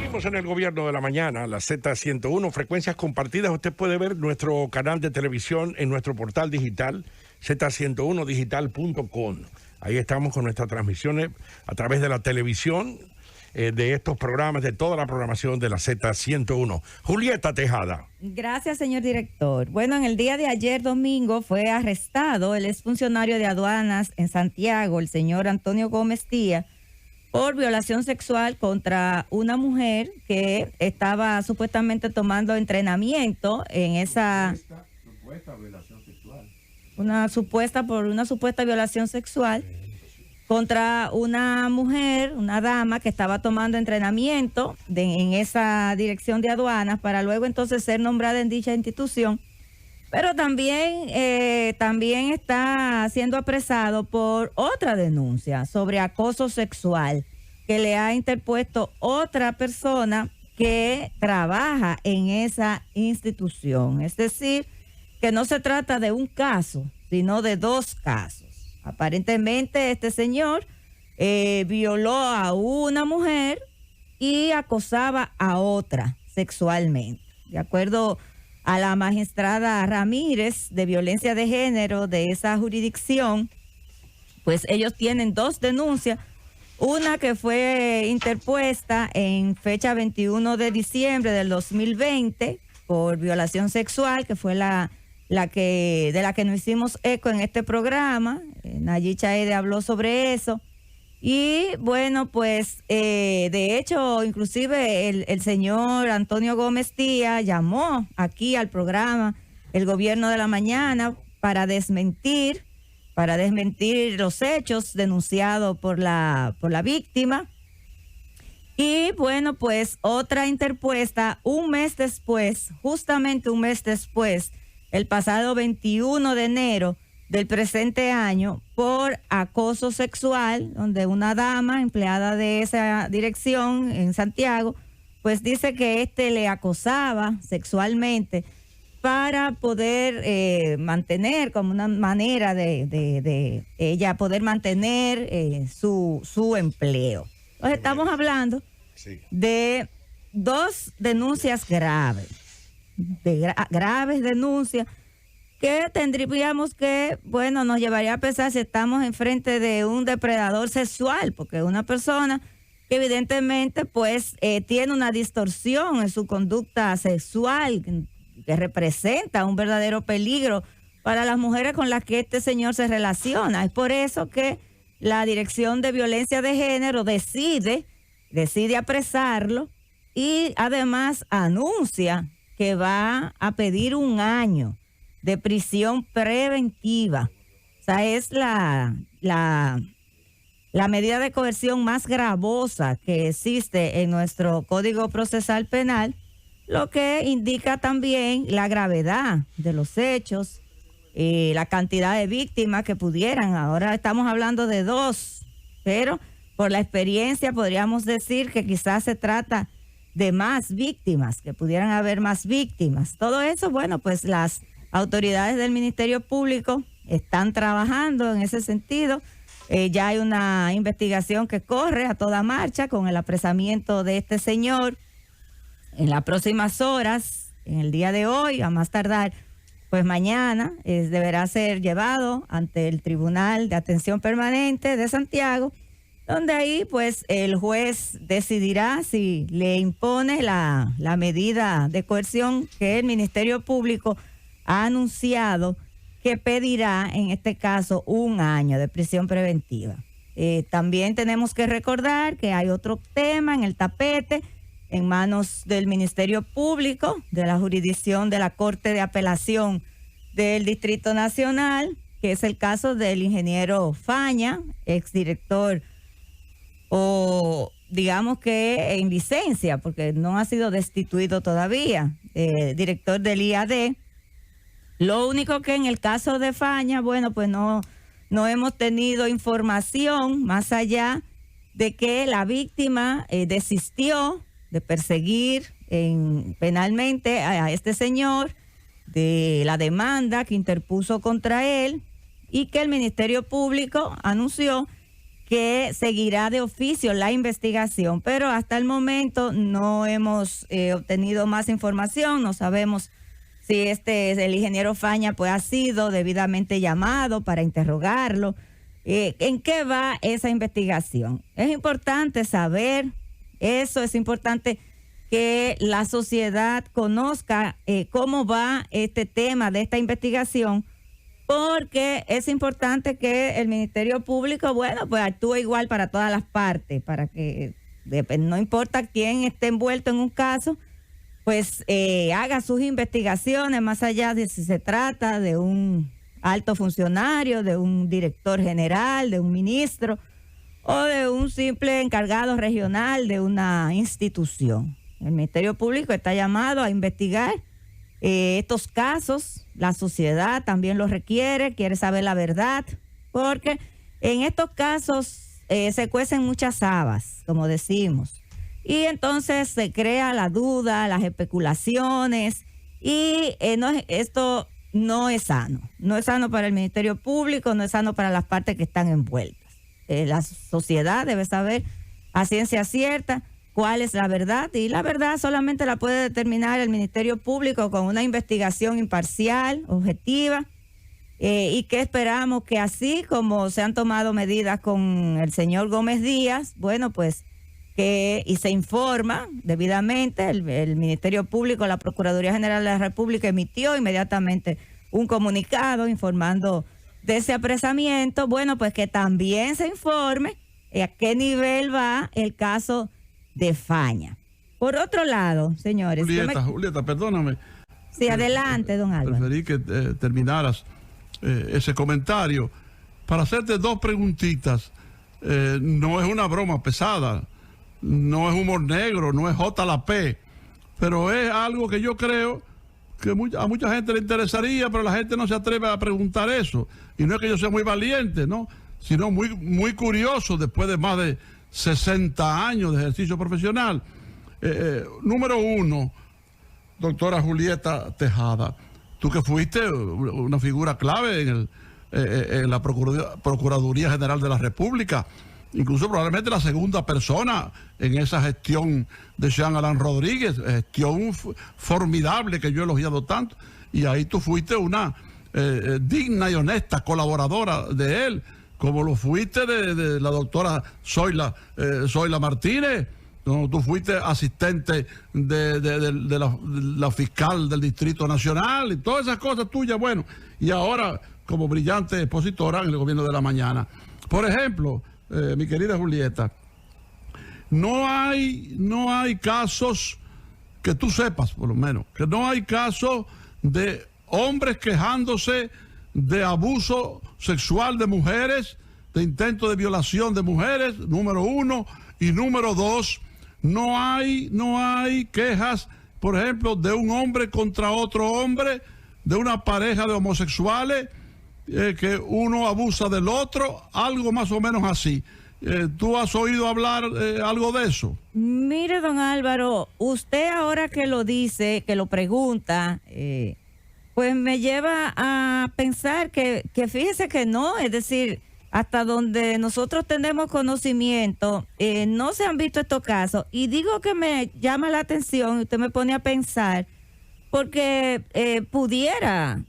Seguimos en el Gobierno de la Mañana, la Z101, frecuencias compartidas. Usted puede ver nuestro canal de televisión en nuestro portal digital, z101digital.com. Ahí estamos con nuestras transmisiones a través de la televisión, de estos programas, de toda la programación de la Z101. Julieta Tejada. Gracias, señor director. Bueno, en el día de ayer, domingo, fue arrestado el exfuncionario de aduanas en Santiago, el señor Antonio Gómez Díaz, por violación sexual contra una mujer que estaba supuestamente tomando entrenamiento en esa... Supuesta violación sexual. Una supuesta violación sexual contra una mujer, una dama que estaba tomando entrenamiento en esa dirección de aduanas para luego entonces ser nombrada en dicha institución. Pero también está siendo apresado por otra denuncia sobre acoso sexual que le ha interpuesto otra persona que trabaja en esa institución. Es decir, que no se trata de un caso, sino de dos casos. Aparentemente este señor violó a una mujer y acosaba a otra sexualmente. De acuerdo a la magistrada Ramírez de violencia de género de esa jurisdicción, pues ellos tienen dos denuncias, una que fue interpuesta en fecha 21 de diciembre del 2020 por violación sexual, que fue de la que nos hicimos eco en este programa. Nayib Chaede habló sobre eso. Y bueno, pues de hecho, inclusive el señor Antonio Gómez Díaz llamó aquí al programa El Gobierno de la Mañana para desmentir los hechos denunciados por la víctima. Y bueno, pues otra interpuesta justamente un mes después, el pasado 21 de enero del presente año, por acoso sexual, donde una dama empleada de esa dirección en Santiago, pues dice que le acosaba sexualmente para poder mantener, como una manera de ella poder mantener su empleo. Entonces estamos hablando de dos denuncias graves, graves denuncias, que tendríamos que, bueno, nos llevaría a pensar si estamos enfrente de un depredador sexual, porque una persona que evidentemente pues tiene una distorsión en su conducta sexual, que representa un verdadero peligro para las mujeres con las que este señor se relaciona. Es por eso que la Dirección de Violencia de Género decide apresarlo y además anuncia que va a pedir 1 año de prisión preventiva. O sea, es la medida de coerción más gravosa que existe en nuestro Código Procesal Penal, lo que indica también la gravedad de los hechos, la cantidad de víctimas que pudieran. Ahora estamos hablando de 2, pero por la experiencia podríamos decir que quizás se trata de más víctimas, que pudieran haber más víctimas. Todo eso, bueno, pues las autoridades del Ministerio Público están trabajando en ese sentido. Ya hay una investigación que corre a toda marcha con el apresamiento de este señor. En las próximas horas, en el día de hoy, a más tardar, pues mañana, deberá ser llevado ante el Tribunal de Atención Permanente de Santiago, donde ahí pues el juez decidirá si le impone la medida de coerción que el Ministerio Público ha anunciado que pedirá en este caso 1 año de prisión preventiva. También tenemos que recordar que hay otro tema en el tapete en manos del Ministerio Público, de la jurisdicción de la Corte de Apelación del Distrito Nacional, que es el caso del ingeniero Faña, exdirector, o digamos que en licencia, porque no ha sido destituido todavía, director del IAD. Lo único que en el caso de Faña, bueno, pues no hemos tenido información más allá de que la víctima desistió de perseguir penalmente a este señor, de la demanda que interpuso contra él, y que el Ministerio Público anunció que seguirá de oficio la investigación, pero hasta el momento no hemos obtenido más información, no sabemos si el ingeniero Faña pues ha sido debidamente llamado para interrogarlo. ¿En qué va esa investigación? Es importante saber eso, es importante que la sociedad conozca cómo va este tema de esta investigación, porque es importante que el Ministerio Público, bueno, pues actúe igual para todas las partes, para que no importa quién esté envuelto en un caso, pues haga sus investigaciones más allá de si se trata de un alto funcionario, de un director general, de un ministro o de un simple encargado regional de una institución. El Ministerio Público está llamado a investigar estos casos. La sociedad también lo requiere, quiere saber la verdad, porque en estos casos se cuecen muchas habas, como decimos. Y entonces se crea la duda, las especulaciones, y esto no es sano. No es sano para el Ministerio Público, no es sano para las partes que están envueltas. La sociedad debe saber a ciencia cierta cuál es la verdad, y la verdad solamente la puede determinar el Ministerio Público con una investigación imparcial, objetiva, y que esperamos que así como se han tomado medidas con el señor Gómez Díaz, bueno, pues y se informa debidamente, el Ministerio Público, la Procuraduría General de la República emitió inmediatamente un comunicado informando de ese apresamiento. Bueno, pues que también se informe a qué nivel va el caso de Faña. Por otro lado, señores... Julieta, perdóname. Sí, adelante, don Álvaro. Preferí que terminaras ese comentario para hacerte dos preguntitas. No es una broma pesada, no es humor negro, no es J la P, pero es algo que yo creo que a mucha gente le interesaría, pero la gente no se atreve a preguntar eso. Y no es que yo sea muy valiente, ¿no? Sino muy, muy curioso después de más de 60 años de ejercicio profesional. Número uno, doctora Julieta Tejada, tú que fuiste una figura clave en la Procuraduría General de la República, incluso probablemente la segunda persona en esa gestión de Jean Alain Rodríguez, gestión formidable que yo he elogiado tanto, y ahí tú fuiste una digna y honesta colaboradora de él, como lo fuiste de la doctora Zoila Martínez. No, tú fuiste asistente de la fiscal del Distrito Nacional y todas esas cosas tuyas, bueno, y ahora como brillante expositora en el Gobierno de la Mañana. Por ejemplo, mi querida Julieta, no hay casos que tú sepas, por lo menos, que no hay casos de hombres quejándose de abuso sexual de mujeres, de intento de violación de mujeres, número uno, y número dos, no hay quejas, por ejemplo, de un hombre contra otro hombre, de una pareja de homosexuales, que uno abusa del otro, algo más o menos así. ¿Tú has oído hablar algo de eso? Mire, don Álvaro, usted ahora que lo dice, que lo pregunta, pues me lleva a pensar que fíjese que no, es decir, hasta donde nosotros tenemos conocimiento, no se han visto estos casos. Y digo que me llama la atención, y usted me pone a pensar, porque pudiera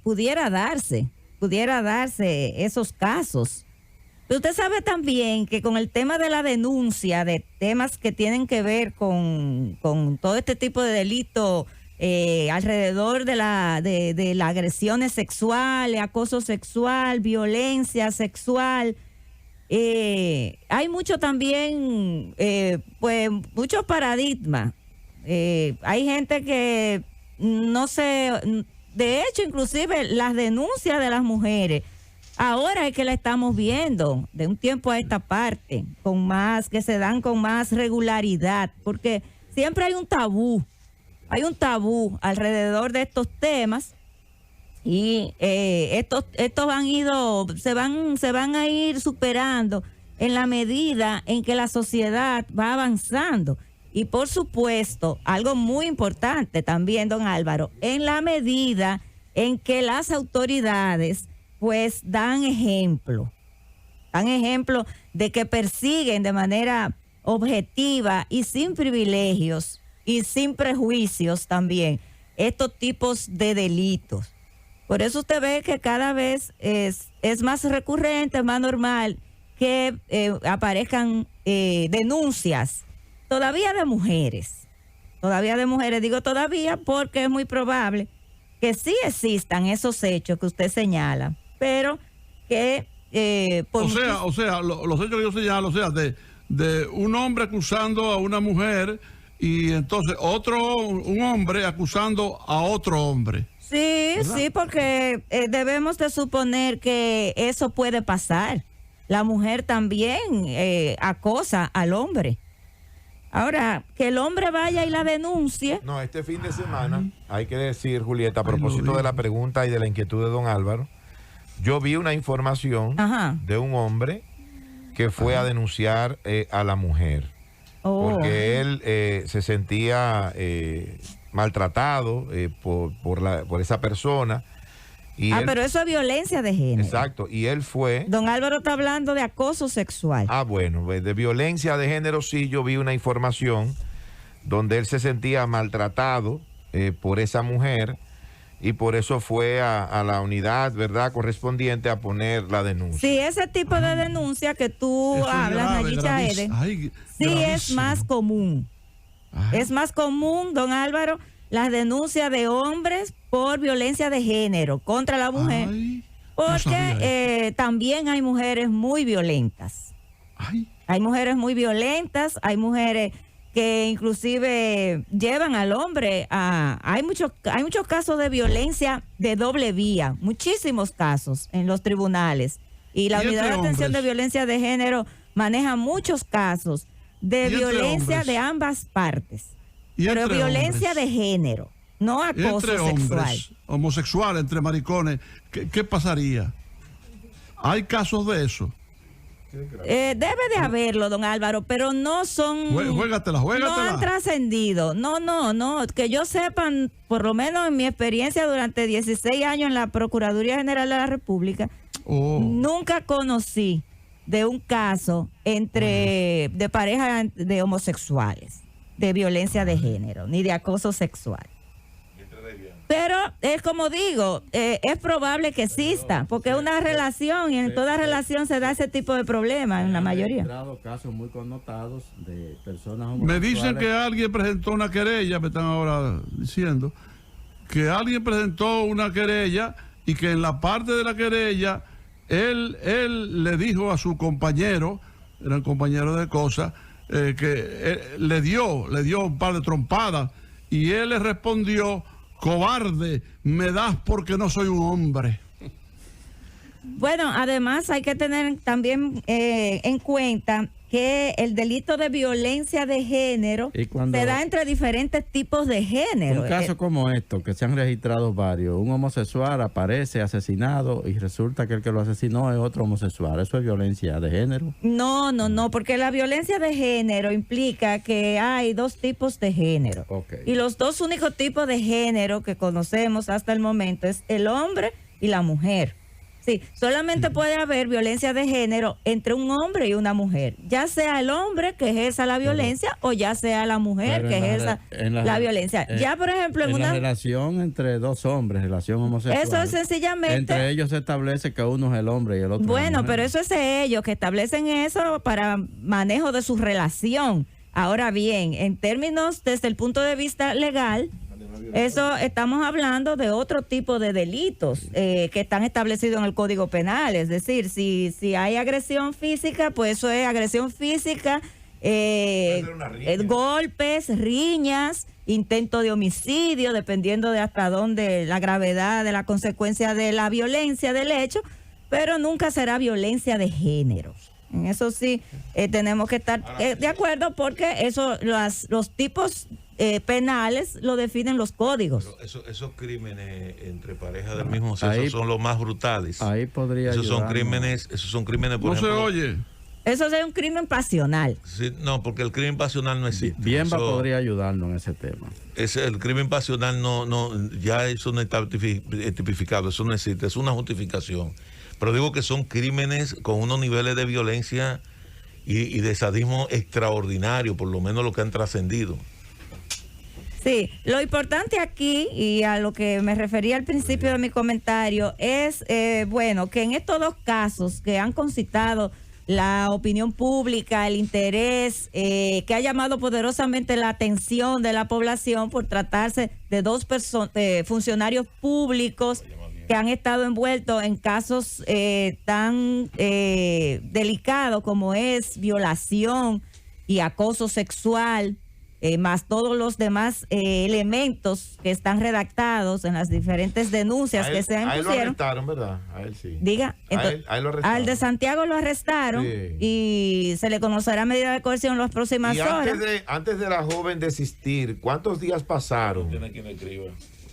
darse esos casos. Pero usted sabe también que con el tema de la denuncia de temas que tienen que ver con todo este tipo de delitos alrededor de la agresiones sexuales, acoso sexual, violencia sexual, hay mucho también, pues muchos paradigmas. Hay gente que no sé, de hecho inclusive las denuncias de las mujeres, ahora es que la estamos viendo de un tiempo a esta parte, que se dan con más regularidad, porque siempre hay un tabú alrededor de estos temas, y estos se van a ir superando en la medida en que la sociedad va avanzando. Y por supuesto, algo muy importante también, don Álvaro, en la medida en que las autoridades pues dan ejemplo. Dan ejemplo de que persiguen de manera objetiva y sin privilegios y sin prejuicios también estos tipos de delitos. Por eso usted ve que cada vez es más recurrente, más normal que aparezcan denuncias, todavía de mujeres. Digo todavía porque es muy probable que sí existan esos hechos que usted señala, pero que... los hechos que yo señalo, de un hombre acusando a una mujer y entonces un hombre acusando a otro hombre. Sí, ¿verdad? Sí, porque debemos de suponer que eso puede pasar. La mujer también acosa al hombre. Ahora, que el hombre vaya y la denuncie. No, este fin de semana, hay que decir, Julieta, a propósito de la pregunta y de la inquietud de don Álvaro, yo vi una información de un hombre que fue a denunciar a la mujer. Porque él se sentía maltratado por esa persona. Pero eso es violencia de género. Exacto, y él fue... Don Álvaro está hablando de acoso sexual. Bueno, de violencia de género sí, yo vi una información donde él se sentía maltratado por esa mujer y por eso fue a la unidad, ¿verdad?, correspondiente a poner la denuncia. Sí, ese tipo de denuncia que tú hablas, Nayicha Eden, sí es más común. Es más común, don Álvaro, las denuncias de hombres por violencia de género contra la mujer, porque también hay mujeres muy violentas. Hay mujeres muy violentas, hay mujeres que inclusive llevan al hombre a... Hay muchos casos de violencia de doble vía, muchísimos casos en los tribunales. Y la Unidad de Atención de Violencia de Género maneja muchos casos de violencia de ambas partes. Pero violencia de género, no acoso sexual. Hombres homosexuales, entre maricones, ¿qué pasaría? ¿Hay casos de eso? Debe de haberlo, don Álvaro, pero no son... Juégatela. No han trascendido. No. Que yo sepan, por lo menos en mi experiencia durante 16 años en la Procuraduría General de la República, nunca conocí de un caso de pareja de homosexuales, de violencia de género, ni de acoso sexual. Pero es como digo, es probable que exista, porque es una relación y en toda relación se da ese tipo de problemas en la mayoría. Casos muy connotados de personas homosexuales. Me dicen que alguien presentó una querella, me están ahora diciendo, que alguien presentó una querella y que en la parte de la querella él le dijo a su compañero, eran compañeros de cosas, que le dio un par de trompadas y él le respondió: cobarde, me das porque no soy un hombre. Bueno, además hay que tener también en cuenta que el delito de violencia de género se da entre diferentes tipos de género. Un caso como esto, que se han registrado varios, un homosexual aparece asesinado y resulta que el que lo asesinó es otro homosexual. ¿Eso es violencia de género? No, porque la violencia de género implica que hay dos tipos de género. Y los dos únicos tipos de género que conocemos hasta el momento es el hombre y la mujer. Sí, solamente puede haber violencia de género entre un hombre y una mujer, ya sea el hombre que ejerza la violencia o ya sea la mujer que ejerza la violencia. Ya, por ejemplo, en una relación entre dos hombres, relación homosexual. Eso es sencillamente... Entre ellos se establece que uno es el hombre y el otro Bueno, es la mujer. Pero eso es ellos que establecen eso para manejo de su relación. Ahora bien, en términos desde el punto de vista legal... Eso estamos hablando de otro tipo de delitos que están establecidos en el Código Penal. Es decir, si hay agresión física, pues eso es agresión física, golpes, riñas, intento de homicidio, dependiendo de hasta dónde la gravedad de la consecuencia de la violencia del hecho, pero nunca será violencia de género. En eso sí tenemos que estar de acuerdo, porque los tipos penales lo definen los códigos. Pero esos crímenes entre parejas del mismo sexo son los más brutales. Ahí podría esos son crímenes, por ejemplo. Se oye. Eso es un crimen pasional. Sí, no, porque el crimen pasional no existe. Bienva podría ayudarnos en ese tema. El crimen pasional ya eso no está tipificado, eso no existe, es una justificación. pero digo que son crímenes con unos niveles de violencia y de sadismo extraordinario, por lo menos lo que han trascendido. Sí, lo importante aquí, y a lo que me refería al principio de mi comentario, es, bueno, que en estos dos casos que han concitado la opinión pública, el interés, que ha llamado poderosamente la atención de la población por tratarse de dos funcionarios públicos que han estado envueltos en casos tan delicados como es violación y acoso sexual, más todos los demás elementos que están redactados en las diferentes denuncias que se impusieron. A él lo arrestaron, ¿verdad? A él sí. Diga, entonces, a él lo arrestaron. Al de Santiago lo arrestaron, sí, y se le conocerá medida de coerción en las próximas horas. Antes de la joven desistir, ¿cuántos días pasaron? Tiene quien escriba.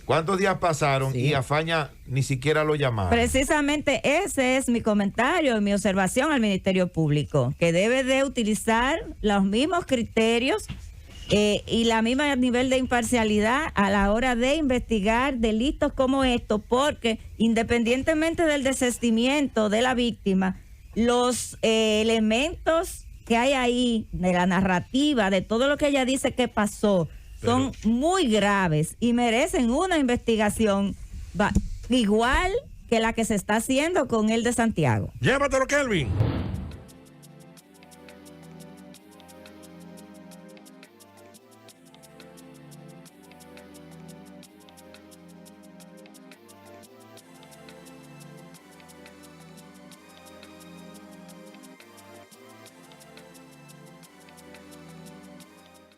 ¿Cuántos días pasaron? Sí. Y a Faña ni siquiera lo llamaron. Precisamente ese es mi comentario, mi observación al Ministerio Público, que debe de utilizar los mismos criterios y la misma nivel de imparcialidad a la hora de investigar delitos como estos, porque independientemente del desistimiento de la víctima, los elementos que hay ahí, de la narrativa, de todo lo que ella dice que pasó, son muy graves y merecen una investigación igual que la que se está haciendo con el de Santiago. Llévatelo, Kelvin.